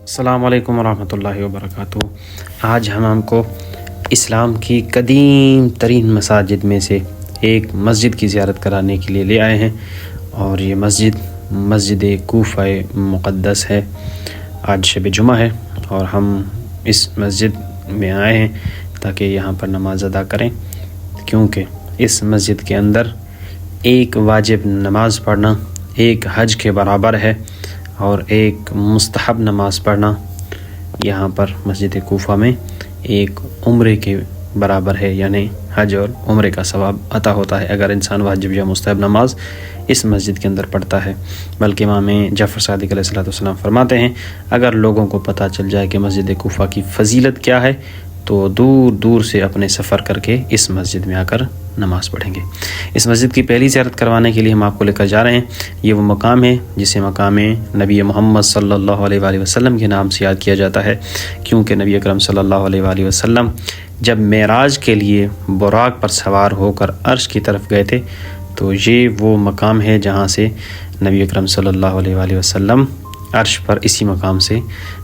السلام علیکم ورحمۃ اللہ وبرکاتہ۔ آج ہم آپ کو اسلام کی قدیم ترین مساجد میں سے ایک مسجد کی زیارت کرانے کے لیے لے آئے ہیں، اور یہ مسجد کوفہ مقدس ہے۔ آج شب جمعہ ہے اور ہم اس مسجد میں آئے ہیں تاکہ یہاں پر نماز ادا کریں، کیونکہ اس مسجد کے اندر ایک واجب نماز پڑھنا ایک حج کے برابر ہے، اور ایک مستحب نماز پڑھنا یہاں پر مسجد کوفہ میں ایک عمرے کے برابر ہے، یعنی حج اور عمرے کا ثواب عطا ہوتا ہے اگر انسان واجب یا مستحب نماز اس مسجد کے اندر پڑھتا ہے۔ بلکہ امام جعفر صادق علیہ السلام فرماتے ہیں، اگر لوگوں کو پتہ چل جائے کہ مسجد کوفہ کی فضیلت کیا ہے تو دور دور سے اپنے سفر کر کے اس مسجد میں آ کر نماز پڑھیں گے۔ اس مسجد کی پہلی زیارت کروانے کے لیے ہم آپ کو لے کر جا رہے ہیں۔ یہ وہ مقام ہے جسے مقام نبی محمد صلی اللہ علیہ وآلہ وسلم کے نام سے یاد کیا جاتا ہے، کیونکہ نبی اکرم صلی اللہ علیہ وآلہ وسلم جب معراج کے لیے براق پر سوار ہو کر عرش کی طرف گئے تھے تو یہ وہ مقام ہے جہاں سے نبی اکرم صلی اللہ علیہ وآلہ وسلم عرش پر اسی مقام سے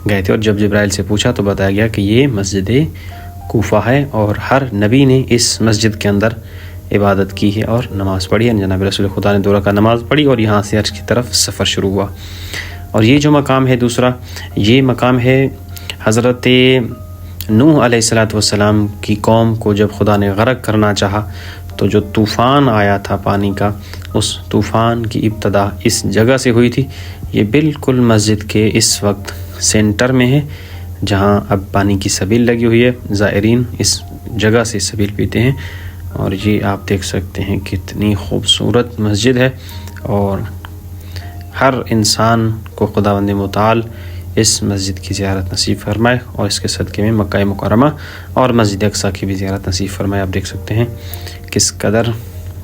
گئے تھے، اور جب جبرائیل سے پوچھا تو بتایا گیا کہ یہ مسجد کوفہ ہے، اور ہر نبی نے اس مسجد کے اندر عبادت کی ہے اور نماز پڑھی ہے۔ جناب رسول خدا نے 2 رکعت نماز پڑھی اور یہاں سے عرش کی طرف سفر شروع ہوا۔ اور یہ جو مقام ہے دوسرا، یہ مقام ہے حضرت نوح علیہ السلام کی قوم کو جب خدا نے غرق کرنا چاہا تو جو طوفان آیا تھا پانی کا، اس طوفان کی ابتدا اس جگہ سے ہوئی تھی۔ یہ بالکل مسجد کے اس وقت سینٹر میں ہے، جہاں اب پانی کی سبیل لگی ہوئی ہے، زائرین اس جگہ سے سبیل پیتے ہیں۔ اور یہ آپ دیکھ سکتے ہیں کتنی خوبصورت مسجد ہے، اور ہر انسان کو خداوند متعال اس مسجد کی زیارت نصیب فرمائے، اور اس کے صدقے میں مکہ مکرمہ اور مسجد اقصیٰ کی بھی زیارت نصیب فرمائے۔ آپ دیکھ سکتے ہیں کس قدر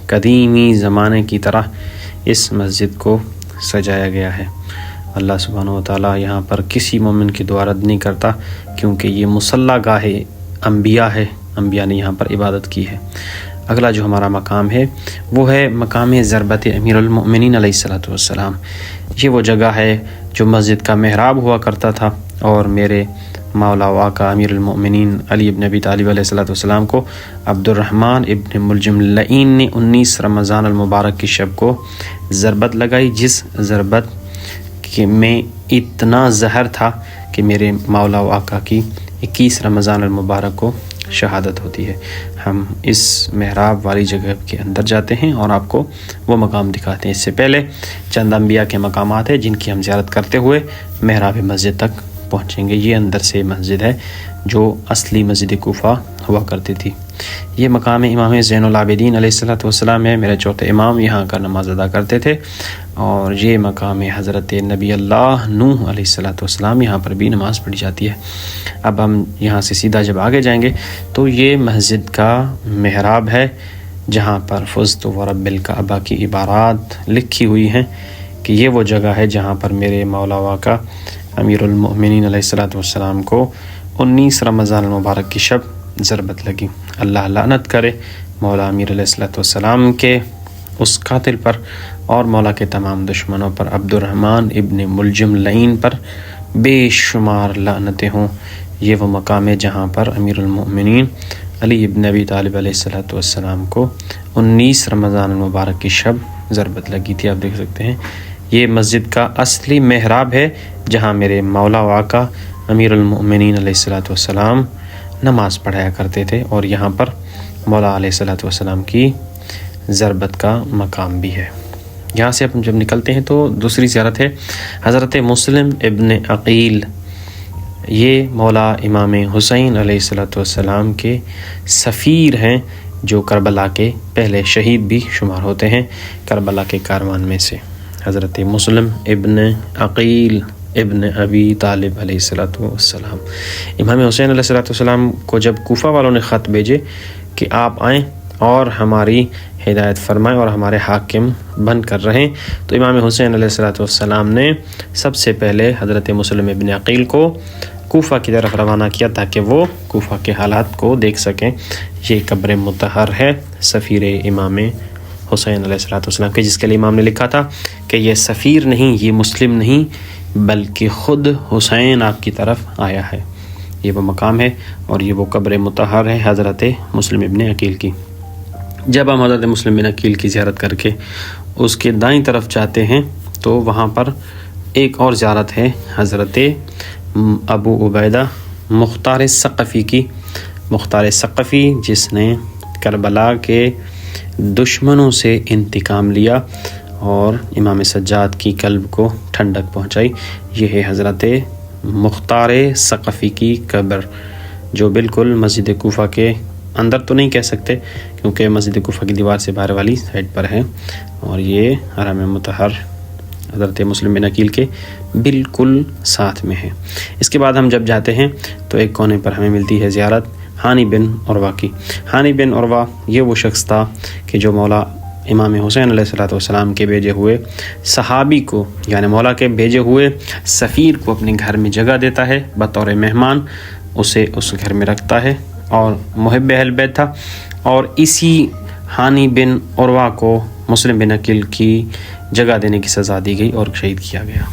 قدیمی زمانے کی طرح اس مسجد کو سجایا گیا ہے۔ اللہ سبحانہ و تعالیٰ یہاں پر کسی مومن کی دعا رد نہیں کرتا، کیونکہ یہ مصلی گاہ انبیاء ہے، انبیاء نے یہاں پر عبادت کی ہے۔ اگلا جو ہمارا مقام ہے وہ ہے مقام ضربت امیر المؤمنین علیہ السلام۔ یہ وہ جگہ ہے جو مسجد کا محراب ہوا کرتا تھا، اور میرے مولا و آقا امیر المؤمنین علی ابن ابی طالب علیہ السلام کو عبد الرحمن ابن ملجم لعین نے 19 رمضان المبارک کی شب کو ضربت لگائی، جس ضربت میں اتنا زہر تھا کہ میرے مولا و آقا کی 21 رمضان المبارک کو شہادت ہوتی ہے۔ ہم اس محراب والی جگہ کے اندر جاتے ہیں اور آپ کو وہ مقام دکھاتے ہیں۔ اس سے پہلے چند انبیاء کے مقامات ہیں جن کی ہم زیارت کرتے ہوئے محراب مسجد تک پہنچیں گے۔ یہ اندر سے مسجد ہے جو اصلی مسجد کوفہ ہوا کرتی تھی۔ یہ مقام امام زین العابدین علیہ السلام ہے، میرے چوتھے امام یہاں کا نماز ادا کرتے تھے۔ اور یہ مقام حضرت نبی اللہ نوح علیہ السلام، یہاں پر بھی نماز پڑھی جاتی ہے۔ اب ہم یہاں سے سیدھا جب آگے جائیں گے تو یہ مسجد کا محراب ہے، جہاں پر فزت ورب الکعبہ کی عبارات لکھی ہوئی ہیں کہ یہ وہ جگہ ہے جہاں پر میرے مولا و آقا امیر المؤمنین علیہ السلام کو 19 رمضان المبارک کی شب ضربت لگی۔ اللہ لعنت کرے مولا امیر علیہ السلام کے اس قاتل پر، اور مولا کے تمام دشمنوں پر، عبد الرحمن ابن ملجم لعین پر بے شمار لعنتیں ہوں۔ یہ وہ مقام ہے جہاں پر امیر المؤمنین علی ابن ابی طالب علیہ السلام کو 19 رمضان المبارک کی شب ضربت لگی تھی۔ آپ دیکھ سکتے ہیں یہ مسجد کا اصلی محراب ہے جہاں میرے مولا و آقا امیر المؤمنین علیہ السلام نماز پڑھایا کرتے تھے، اور یہاں پر مولا علیہ السلام کی ضربت کا مقام بھی ہے۔ یہاں سے ہم جب نکلتے ہیں تو دوسری زیارت ہے حضرت مسلم ابن عقیل۔ یہ مولا امام حسین علیہ السلام کے سفیر ہیں، جو کربلا کے پہلے شہید بھی شمار ہوتے ہیں کربلا کے کاروان میں سے۔ حضرت مسلم ابن عقیل ابن ابی طالب علیہ السلام، امام حسین علیہ السلام کو جب کوفہ والوں نے خط بھیجے کہ آپ آئیں اور ہماری ہدایت فرمائیں اور ہمارے حاکم بن کر رہیں، تو امام حسین علیہ السلام نے سب سے پہلے حضرت مسلم ابن عقیل کو کوفہ کی طرف روانہ کیا تاکہ وہ کوفہ کے حالات کو دیکھ سکیں۔ یہ قبر مطہر ہے سفیر امام حسین علیہ السلام کے، جس کے لیے امام نے لکھا تھا کہ یہ سفیر نہیں، یہ مسلم نہیں، بلکہ خود حسین آپ کی طرف آیا ہے۔ یہ وہ مقام ہے اور یہ وہ قبر مطہر ہے حضرت مسلم ابن عقیل کی۔ جب ہم حضرت مسلم بن عقیل کی زیارت کر کے اس کے دائیں طرف جاتے ہیں تو وہاں پر ایک اور زیارت ہے حضرت ابو عبیدہ مختار ثقفی کی۔ مختار ثقفی جس نے کربلا کے دشمنوں سے انتقام لیا اور امام سجاد کی قلب کو ٹھنڈک پہنچائی، یہ ہے حضرت مختار ثقفی کی قبر، جو بالکل مسجد کوفہ کے اندر تو نہیں کہہ سکتے کیونکہ مسجد کوفہ کی دیوار سے باہر والی سائڈ پر ہے، اور یہ حرم مطہر حضرت مسلم بن عقیل کے بالکل ساتھ میں ہے۔ اس کے بعد ہم جب جاتے ہیں تو ایک کونے پر ہمیں ملتی ہے زیارت ہانی بن عروہ کی۔ ہانی بن عروہ یہ وہ شخص تھا کہ جو مولا امام حسین علیہ السلام کے بھیجے ہوئے صحابی کو، یعنی مولا کے بھیجے ہوئے سفیر کو اپنے گھر میں جگہ دیتا ہے، بطور مہمان اسے اس گھر میں رکھتا ہے، اور محب اہل بیت تھا۔ اور اسی ہانی بن عروہ کو مسلم بن عقیل کی جگہ دینے کی سزا دی گئی اور شہید کیا گیا۔